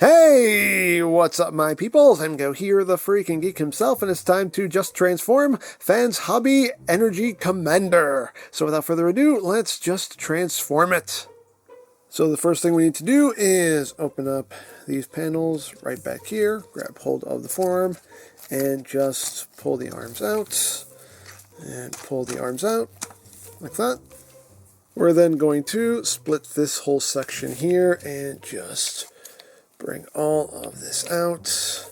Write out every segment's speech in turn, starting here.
Hey, what's up my peoples? I'm Go here, the freaking geek himself, and it's time to just transform Fans Hobby Energy Commander. So without further ado, let's just transform it. So the first thing we need to do is open up these panels right back here, grab hold of the forearm, and just pull the arms out, and pull the arms out, like that. We're then going to split this whole section here, and just bring all of this out.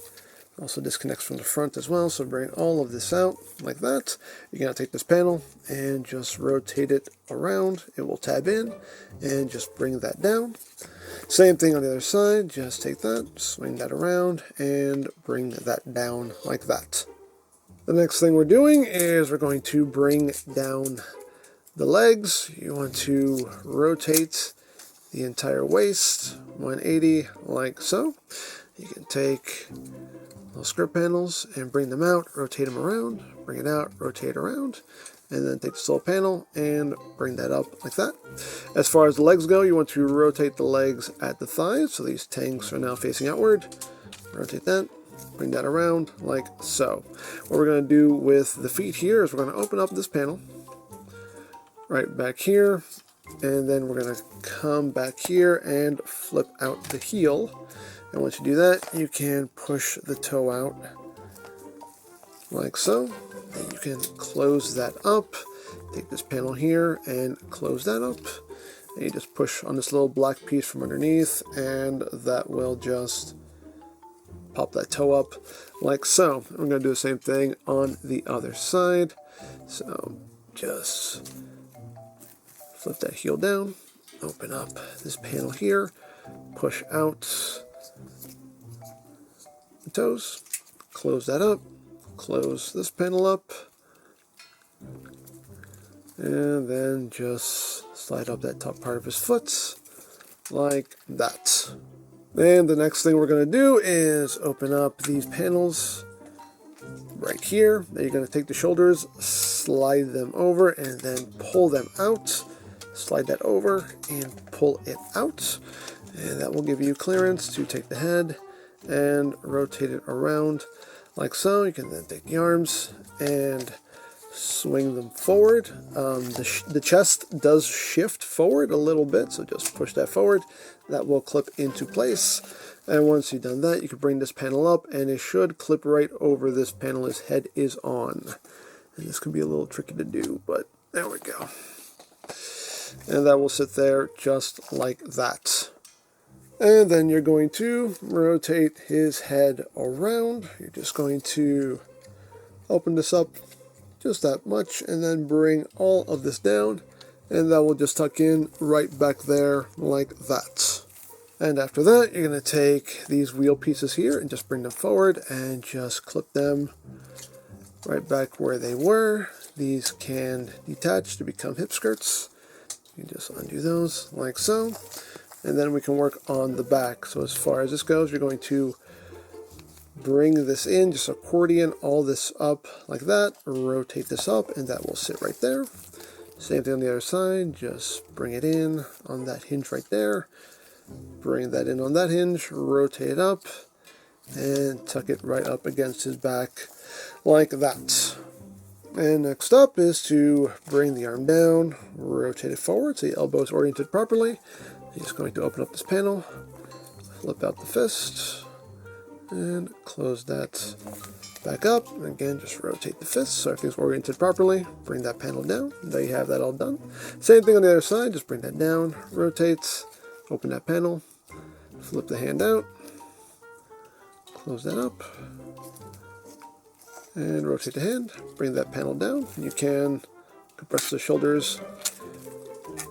Also disconnects from the front as well, so bring all of this out like that. You're going to take this panel and just rotate it around. It will tab in and just bring that down. Same thing on the other side, just take that, swing that around, and bring that down like that. The next thing we're doing is we're going to bring down the legs. You want to rotate the entire waist 180 like so. You can take little script panels and bring them out, rotate them around, bring it out, rotate around, and then take this little panel and bring that up like that. As far as the legs go, you want to rotate the legs at the thighs, so these tanks are now facing outward. Rotate that, bring that around like so. What we're going to do with the feet here is we're going to open up this panel right back here, and then we're going to come back here and flip out the heel. And once you do that, you can push the toe out like so. Then you can close that up. Take this panel here and close that up. And you just push on this little black piece from underneath, and that will just pop that toe up like so. I'm going to do the same thing on the other side. So just flip that heel down, open up this panel here, push out the toes, close that up, close this panel up, and then just slide up that top part of his foot like that. And the next thing we're going to do is open up these panels right here. Then you're going to take the shoulders, slide them over, and then pull them out. Slide that over and pull it out, and that will give you clearance to take the head and rotate it around like so. You can then take the arms and swing them forward. The chest does shift forward a little bit, so just push that forward. That will clip into place, and once you've done that, you can bring this panel up, and it should clip right over this panel his head is on. And this can be a little tricky to do, but there we go. And that will sit there just like that. And then you're going to rotate his head around. You're just going to open this up just that much, and then bring all of this down, and that will just tuck in right back there like that. And after that, you're going to take these wheel pieces here and just bring them forward and just clip them right back where they were. These can detach to become hip skirts. You just undo those like so, and then we can work on the back. So as far as this goes, you're going to bring this in, just accordion all this up like that, rotate this up, and that will sit right there. Same thing on the other side, just bring it in on that hinge right there, bring that in on that hinge, rotate it up, and tuck it right up against his back like that. And next up is to bring the arm down, rotate it forward so the elbow is oriented properly. You're just going to open up this panel, flip out the fist, and close that back up. And again, just rotate the fist so everything's oriented properly. Bring that panel down. There you have that all done. Same thing on the other side, just bring that down, rotate, open that panel, flip the hand out, close that up, and rotate the hand, bring that panel down. You can compress the shoulders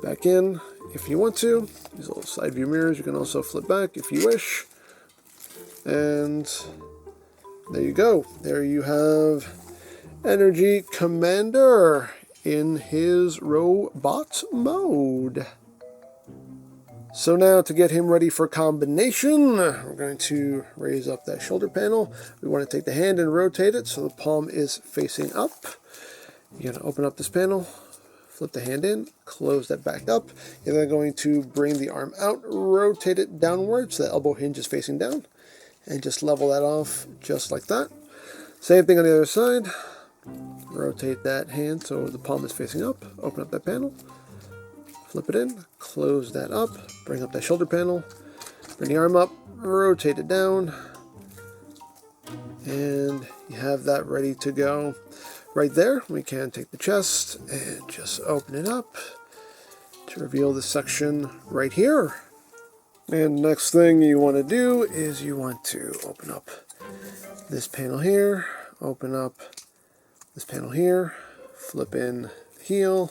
back in if you want to. These little side view mirrors you can also flip back if you wish. And there you go. There you have Energy Commander in his robot mode. So now to get him ready for combination, we're going to raise up that shoulder panel. We want to take the hand and rotate it so the palm is facing up. You're going to open up this panel, flip the hand in, close that back up. You're then going to bring the arm out, rotate it downwards so the elbow hinge is facing down, and just level that off just like that. Same thing on the other side. Rotate that hand so the palm is facing up, open up that panel, flip it in, close that up, bring up that shoulder panel, bring the arm up, rotate it down, and you have that ready to go. Right there, we can take the chest and just open it up to reveal this section right here. And next thing you want to do is you want to open up this panel here, open up this panel here, flip in the heel,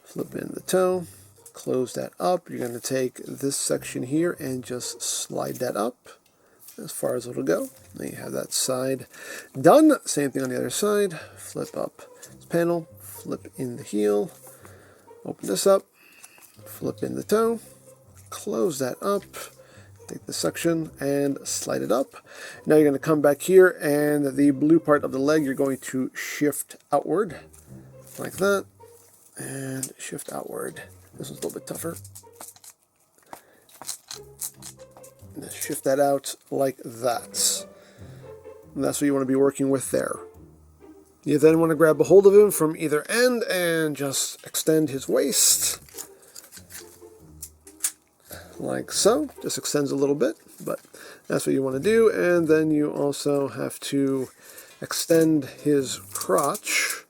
flip in the toe, close that up. You're going to take this section here and just slide that up as far as it'll go. Then you have that side done. Same thing on the other side. Flip up this panel, flip in the heel, open this up, flip in the toe, close that up, take the section and slide it up. Now you're going to come back here, and the blue part of the leg you're going to shift outward like that, and shift outward. This one's a little bit tougher. And shift that out like that. And that's what you want to be working with there. You then want to grab a hold of him from either end and just extend his waist. Like so. Just extends a little bit, but that's what you want to do. And then you also have to extend his crotch.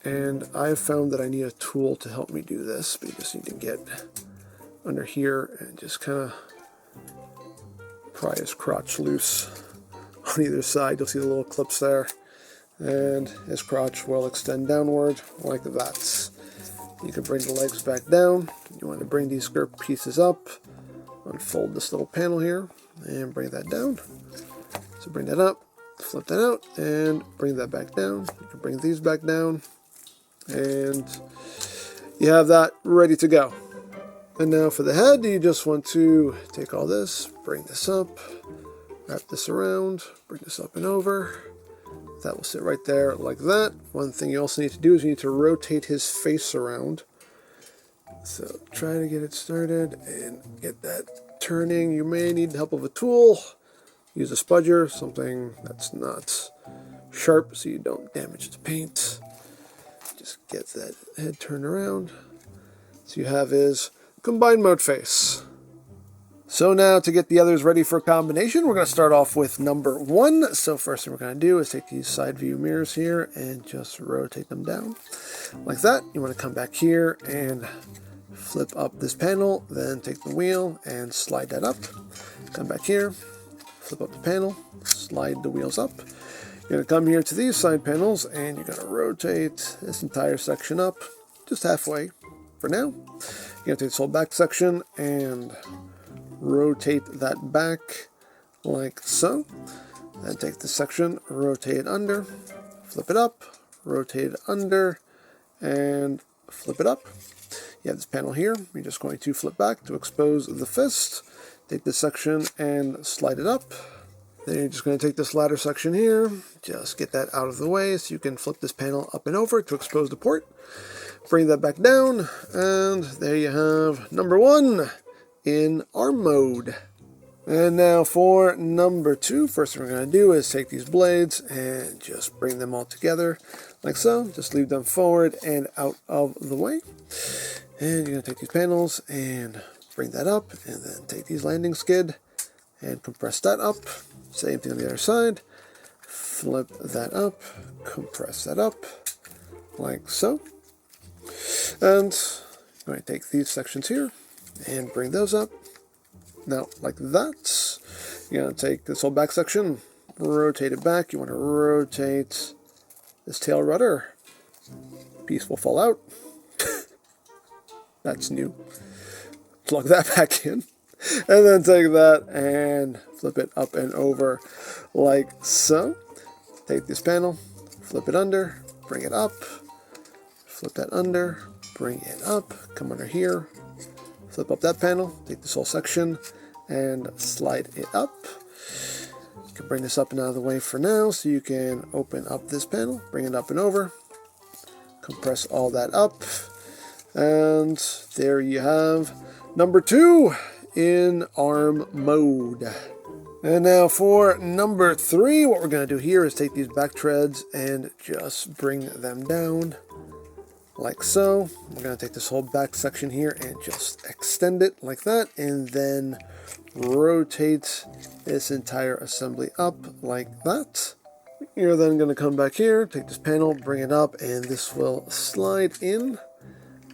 And I've found that I need a tool to help me do this. But you just need to get under here and just kind of pry his crotch loose on either side. You'll see the little clips there. And his crotch will extend downward like that. You can bring the legs back down. You want to bring these skirt pieces up. Unfold this little panel here and bring that down. So bring that up, flip that out, and bring that back down. You can bring these back down. And you have that ready to go. And now for the head, you just want to take all this, bring this up, wrap this around, bring this up and over. That will sit right there like that. One thing you also need to do is you need to rotate his face around. So try to get it started and get that turning. You may need the help of a tool. Use a spudger, something that's not sharp so you don't damage the paint. Just get that head turned around. So you have his combined mode face. So now to get the others ready for combination, we're going to start off with number 1. So first thing we're going to do is take these side view mirrors here and just rotate them down like that. You want to come back here and flip up this panel, then take the wheel and slide that up. Come back here, flip up the panel, slide the wheels up. You're going to come here to these side panels and you're going to rotate this entire section up just halfway for now. You're going to take this whole back section and rotate that back like so. Then take this section, rotate it under, flip it up, rotate it under, and flip it up. You have this panel here. You're just going to flip back to expose the fist. Take this section and slide it up. Then you're just going to take this ladder section here, just get that out of the way so you can flip this panel up and over to expose the port. Bring that back down, and there you have number 1 in arm mode. And now for number 2, first thing we're going to do is take these blades and just bring them all together like so. Just leave them forward and out of the way. And you're going to take these panels and bring that up, and then take these landing skid and compress that up. Same thing on the other side. Flip that up, compress that up like so. And I'm going to take these sections here and bring those up. Now, like that. You're going to take this whole back section, rotate it back. You want to rotate this tail rudder. Piece will fall out. That's new. Plug that back in. And then take that and flip it up and over like so. Take this panel, flip it under, bring it up. Flip that under, bring it up, come under here, flip up that panel, take this whole section, and slide it up. You can bring this up and out of the way for now, so you can open up this panel, bring it up and over, compress all that up. And there you have number 2 in arm mode. And now for number 3, what we're going to do here is take these back treads and just bring them down like so. We're going to take this whole back section here and just extend it like that, and then rotate this entire assembly up like that. You're then going to come back here, take this panel, bring it up, and this will slide in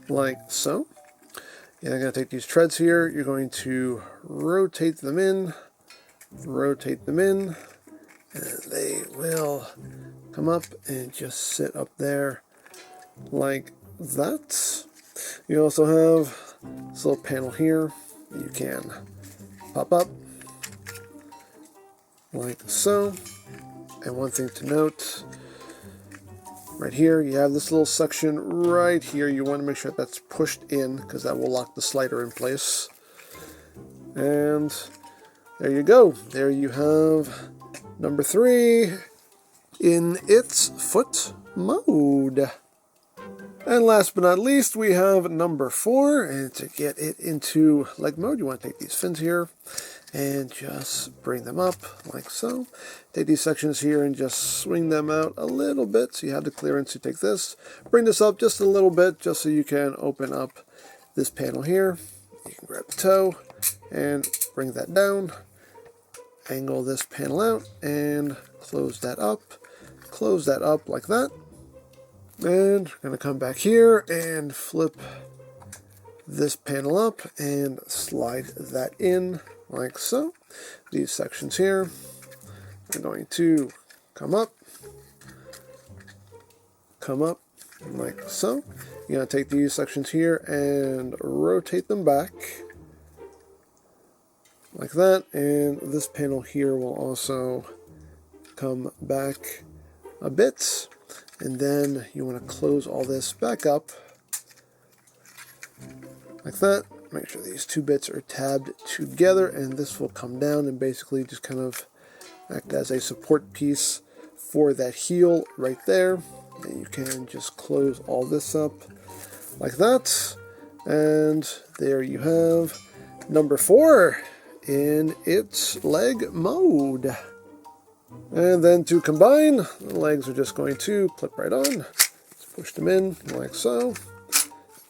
like so. You're going to take these treads here, you're going to rotate them in, and they will come up and just sit up there like that. You also have this little panel here you can pop up like so. And one thing to note, right here, you have this little section right here. You want to make sure that's pushed in because that will lock the slider in place. And there you go. There you have number 3 in its foot mode. And last but not least, we have number 4. And to get it into leg mode, you want to take these fins here and just bring them up like so. Take these sections here and just swing them out a little bit so you have the clearance to take this. Bring this up just a little bit just so you can open up this panel here. You can grab the toe and bring that down. Angle this panel out and close that up. Close that up like that. And we're going to come back here and flip this panel up and slide that in like so. These sections here are going to come up like so. You're going to take these sections here and rotate them back like that, and this panel here will also come back a bit, and then you want to close all this back up like that. Make sure these two bits are tabbed together, and this will come down and basically just kind of act as a support piece for that heel right there. And you can just close all this up like that, and there you have number 4 in its leg mode. And then to combine, the legs are just going to clip right on. Just push them in like so,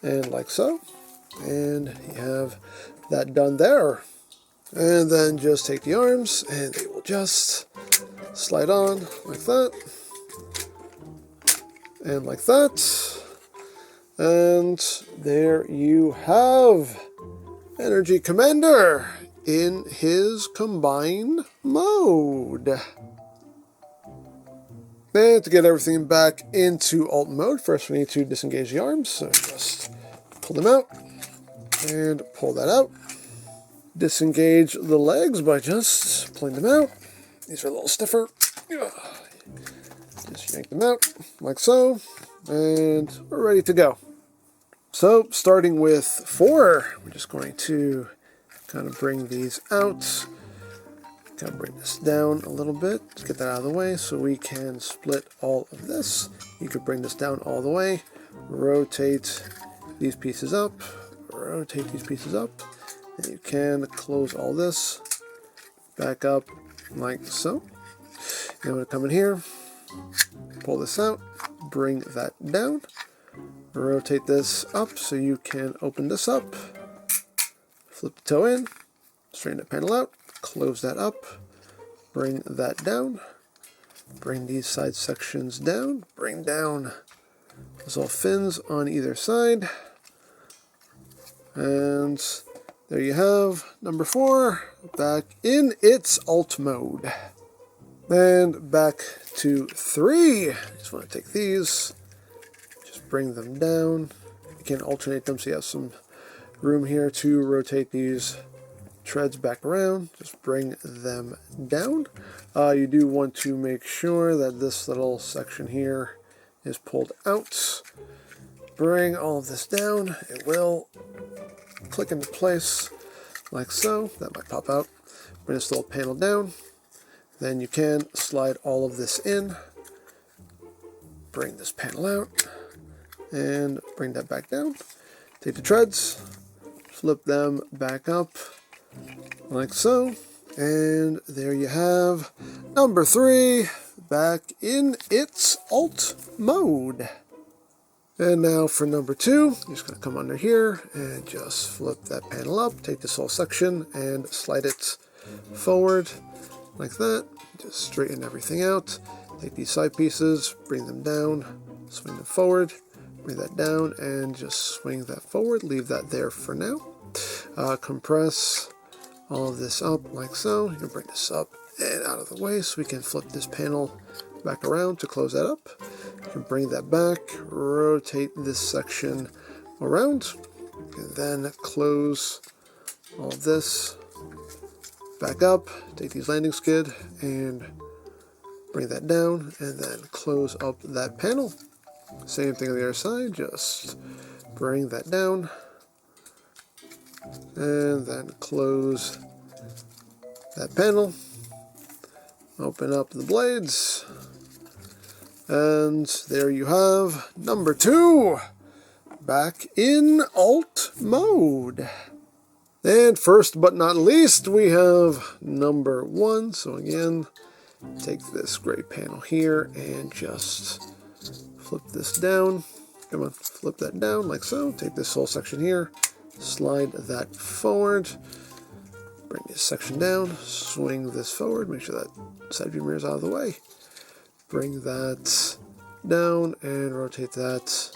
and like so. And you have that done there. And then just take the arms and they will just slide on like that. And like that. And there you have Energy Commander in his combine mode. And to get everything back into alt mode, first we need to disengage the arms. So just pull them out and pull that out. Disengage the legs by just pulling them out. These are a little stiffer. Just yank them out like so, and we're ready to go. So starting with 4, we're just going to kind of bring these out. Kind of bring this down a little bit to get that out of the way so we can split all of this. You could bring this down all the way, rotate these pieces up, rotate these pieces up, and you can close all this back up like so. You're going to come in here, pull this out, bring that down, rotate this up so you can open this up, flip the toe in, straighten that panel out, close that up, bring that down, bring these side sections down, bring down those little fins on either side, and there you have number 4 back in its alt mode. And back to 3. Just want to take these, just bring them down. You can alternate them so you have some room here to rotate these treads back around. Just bring them down. You do want to make sure that this little section here is pulled out. Bring all of this down. It will click into place like so. That might pop out. Bring this little panel down. Then you can slide all of this in. Bring this panel out. and bring that back down. Take the treads, flip them back up like so, and there you have number 3 back in its alt mode. And now for number 2, you're just going to come under here and just flip that panel up, take this whole section and slide it forward like that. Just straighten everything out. Take these side pieces, bring them down, swing them forward, bring that down, and just swing that forward. Leave that there for now. Compress all of this up like so. You can bring this up and out of the way so we can flip this panel back around to close that up. You can bring that back, rotate this section around, and then close all of this back up. Take these landing skid and bring that down, and then close up that panel. Same thing on the other side, just bring that down, and then close that panel. Open up the blades, and there you have number 2 back in alt mode. And first but not least, we have number 1. So again, take this gray panel here and just flip this down. Come on, flip that down like so. Take this whole section here, slide that forward, bring this section down, swing this forward, make sure that side view mirror is out of the way. Bring that down and rotate that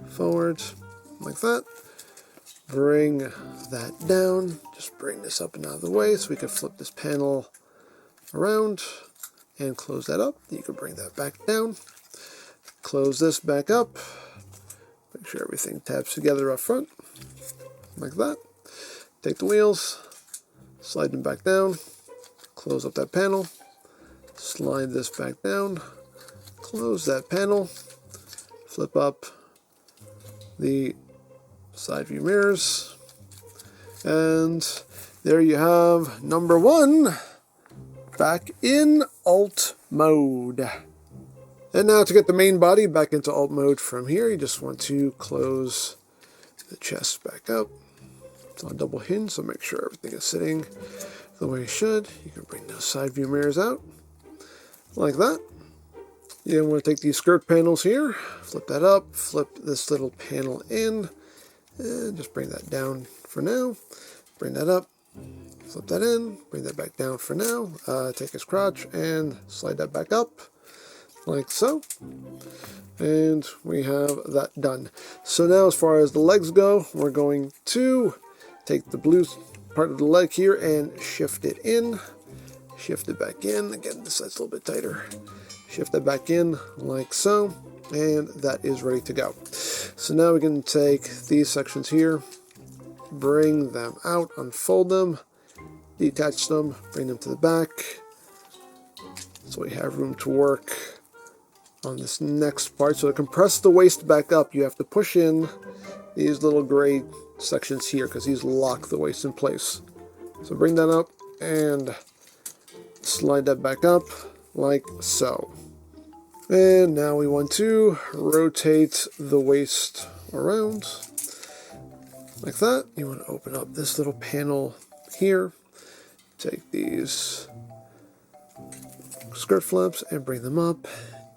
forward like that. Bring that down, just bring this up and out of the way so we can flip this panel around and close that up. You can bring that back down, close this back up, make sure everything tabs together up front like that. Take the wheels, slide them back down, close up that panel, slide this back down, close that panel, flip up the side view mirrors, and there you have number 1 back in alt mode. And now to get the main body back into alt mode from here, you just want to close the chest back up. It's on double hinge, so make sure everything is sitting the way it should. You can bring those side view mirrors out like that. You want to take these skirt panels here, flip that up, flip this little panel in, and just bring that down for now. Bring that up, flip that in, bring that back down for now. Take his crotch and slide that back up like so. And we have that done. So now as far as the legs go, we're going to take the blue part of the leg here and shift it in. Shift it back in. Again, this side's a little bit tighter. Shift that back in like so. And that is ready to go. So now we can take these sections here, bring them out, unfold them, detach them, bring them to the back. So we have room to work on this next part. So to compress the waist back up, you have to push in these little gray sections here because these lock the waist in place. So bring that up and slide that back up like so. And now we want to rotate the waist around like that. You want to open up this little panel here. Take these skirt flaps and bring them up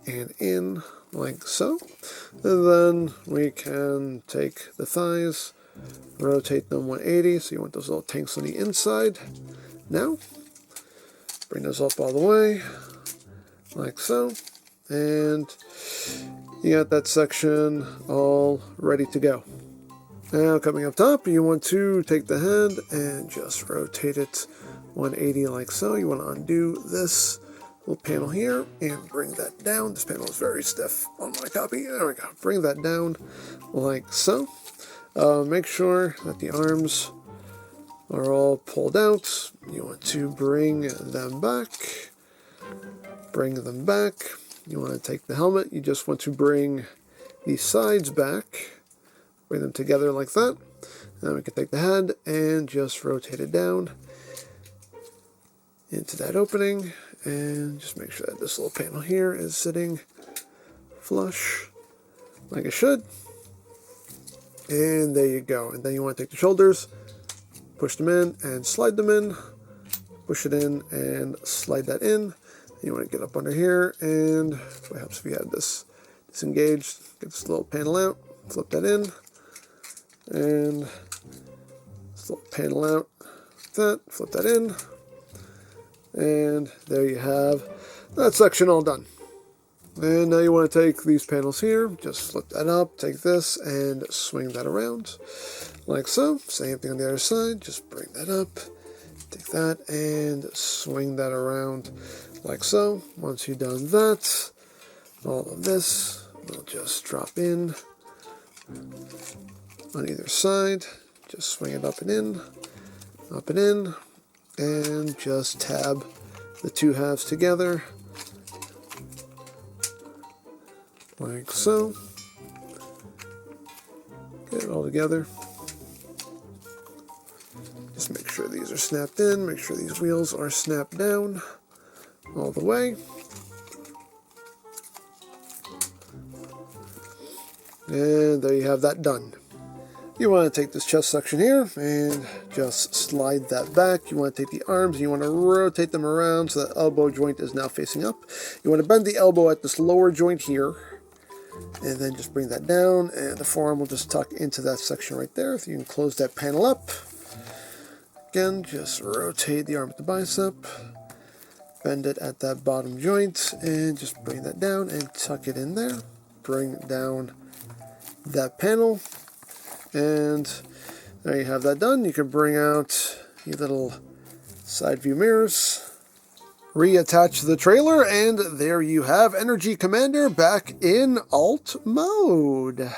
and in like so. And then we can take the thighs, rotate them 180. So you want those little tanks on the inside. Now, bring those up all the way like so. And you got that section all ready to go. Now coming up top, you want to take the head and just rotate it 180 like so. You want to undo this little panel here and bring that down. This panel is very stiff on my copy. There we go. Bring that down like so. Make sure that the arms are all pulled out. You want to bring them back. Bring them back. You want to take the helmet. You just want to bring the sides back. Bring them together like that. Then we can take the head and just rotate it down into that opening. And just make sure that this little panel here is sitting flush like it should. And there you go. And then you want to take the shoulders, push them in and slide them in, push it in and slide that in. You want to get up under here, and what helps if you have this disengaged, get this little panel out, flip that in, and this little panel out, like that, flip that in, and there you have that section all done. And now you want to take these panels here, just flip that up, take this, and swing that around, like so. Same thing on the other side, just bring that up, take that, and swing that around, like so. Once you've done that, all of this will just drop in on either side. Just swing it up and in, and just tab the two halves together, like so. Get it all together. Just make sure these are snapped in, make sure these wheels are snapped down all the way. And there you have that done. You want to take this chest section here and just slide that back. You want to take the arms and you want to rotate them around so that elbow joint is now facing up. You want to bend the elbow at this lower joint here, and then just bring that down, and the forearm will just tuck into that section right there. If you can close that panel up. Again, just rotate the arm at the bicep, bend it at that bottom joint, and just bring that down and tuck it in there. Bring down that panel, and there you have that done. You can bring out your little side view mirrors, reattach the trailer, and there you have Energy Commander back in alt mode.